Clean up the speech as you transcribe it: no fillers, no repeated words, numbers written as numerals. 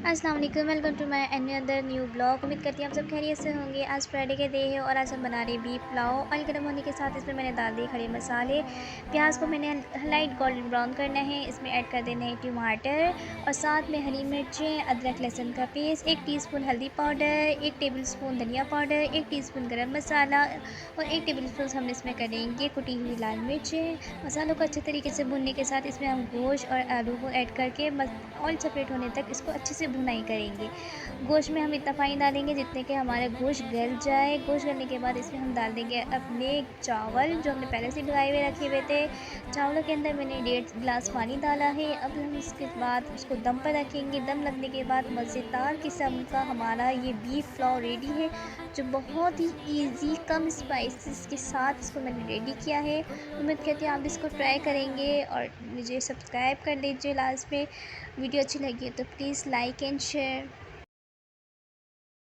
अस्सलाम वालेकुम, welcome to my any other new blog. उम्मीद करती हूँ आप सब खैरियत से होंगे। आज फ्राइडे के डे है और आज हम बना रहे हैं बीफ पुलाव। ऑयल गर्म होने के साथ इसमें मैंने डाल दिए खड़े मसाले। प्याज को मैंने लाइट गोल्डन ब्राउन करना है। इसमें ऐड कर देना है टमाटर और साथ में हरी मिर्चें, अदरक लहसुन का पेस्ट, 1 टीस्पून हल्दी पाउडर, 1 टेबलस्पून धनिया पाउडर, 1 टीस्पून गरम मसाला और 1 टेबलस्पून हम इसमें करेंगे कुटी हुई लाल मिर्चें। मसालों को अच्छे तरीके से भुनने के साथ इसमें हम गोश्त और आलू को ऐड करके ऑयल सेपरेट होने तक इसको अच्छे से भुनाई करेंगे। गोश्त में हम इतना पानी डालेंगे जितने कि हमारा गोश्त गल जाए। गोश्त गलने के बाद इसमें हम डाल देंगे अपने चावल जो हमने पहले से भिगाए हुए रखे हुए थे। चावलों के अंदर मैंने 1.5 गिलास पानी डाला है। अब हम इसके बाद उसको दम पर रखेंगे। दम लगने के बाद मज़ेदार किस्म का हमारा ये बीफ पुलाव रेडी है, जो बहुत ही ईज़ी कम स्पाइसेस के साथ इसको मैंने रेडी किया है। उम्मीद करती हूँ आप इसको ट्राई करेंगे और मुझे सब्सक्राइब कर लीजिए। लास्ट में वीडियो अच्छी लगी है तो प्लीज़ लाइक एंड शेयर।